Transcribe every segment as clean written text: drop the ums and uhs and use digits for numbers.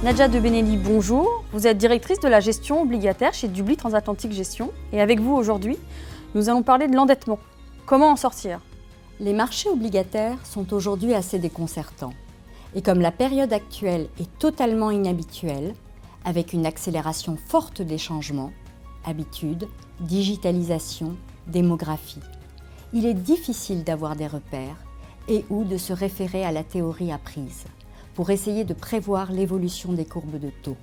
Nadja de Benelli, bonjour. Vous êtes directrice de la gestion obligataire chez Dubly Transatlantique Gestion. Et avec vous aujourd'hui, nous allons parler de l'endettement. Comment en sortir ? Les marchés obligataires sont aujourd'hui assez déconcertants. Et comme la période actuelle est totalement inhabituelle, avec une accélération forte des changements, habitudes, digitalisation, démographie, il est difficile d'avoir des repères et ou de se référer à la théorie apprise pour essayer de prévoir l'évolution des courbes de taux.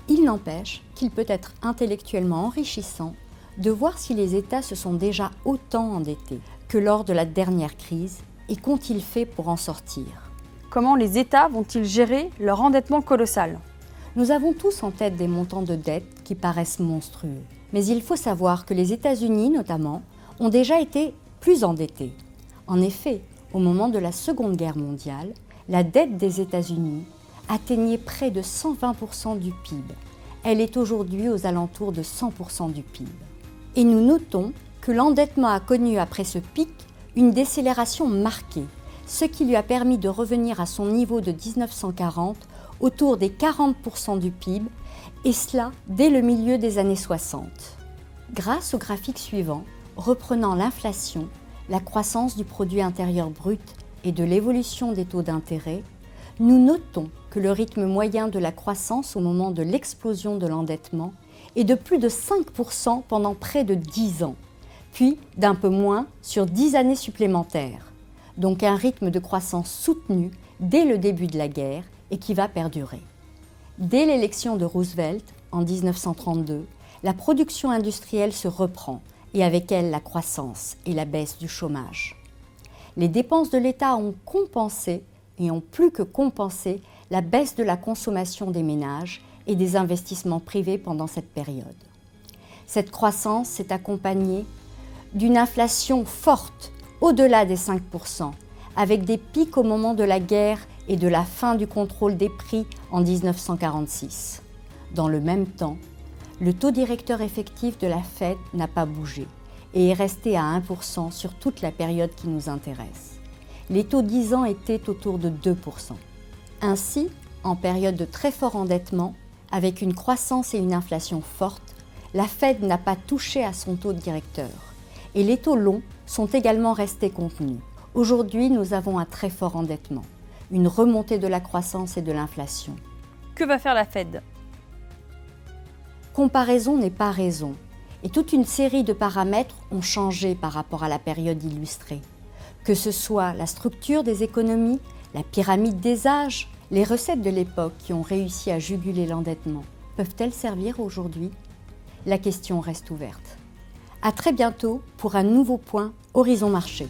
Il n'empêche qu'il peut être intellectuellement enrichissant de voir si les États se sont déjà autant endettés que lors de la dernière crise et qu'ont-ils fait pour en sortir. Comment les États vont-ils gérer leur endettement colossal ? Nous avons tous en tête des montants de dette qui paraissent monstrueux. Mais il faut savoir que les États-Unis, notamment, ont déjà été plus endettés. En effet, au moment de la Seconde Guerre mondiale, la dette des États-Unis atteignait près de 120% du PIB. Elle est aujourd'hui aux alentours de 100% du PIB. Et nous notons que l'endettement a connu après ce pic une décélération marquée, ce qui lui a permis de revenir à son niveau de 1940 autour des 40% du PIB, et cela dès le milieu des années 60. Grâce au graphique suivant, reprenant l'inflation, la croissance du produit intérieur brut et de l'évolution des taux d'intérêt, nous notons que le rythme moyen de la croissance au moment de l'explosion de l'endettement est de plus de 5% pendant près de 10 ans, puis d'un peu moins sur 10 années supplémentaires. Donc un rythme de croissance soutenu dès le début de la guerre et qui va perdurer. Dès l'élection de Roosevelt, en 1932, la production industrielle se reprend et avec elle la croissance et la baisse du chômage. Les dépenses de l'État ont compensé, et ont plus que compensé, la baisse de la consommation des ménages et des investissements privés pendant cette période. Cette croissance s'est accompagnée d'une inflation forte, au-delà des 5%, avec des pics au moment de la guerre et de la fin du contrôle des prix en 1946. Dans le même temps, le taux directeur effectif de la Fed n'a pas bougé et est resté à 1% sur toute la période qui nous intéresse. Les taux 10 ans étaient autour de 2%. Ainsi, en période de très fort endettement, avec une croissance et une inflation fortes, la Fed n'a pas touché à son taux directeur et les taux longs sont également restés contenus. Aujourd'hui, nous avons un très fort endettement, une remontée de la croissance et de l'inflation. Que va faire la Fed ? Comparaison n'est pas raison, et toute une série de paramètres ont changé par rapport à la période illustrée. Que ce soit la structure des économies, la pyramide des âges, les recettes de l'époque qui ont réussi à juguler l'endettement, peuvent-elles servir aujourd'hui ? La question reste ouverte. À très bientôt pour un nouveau point Horizon Marché.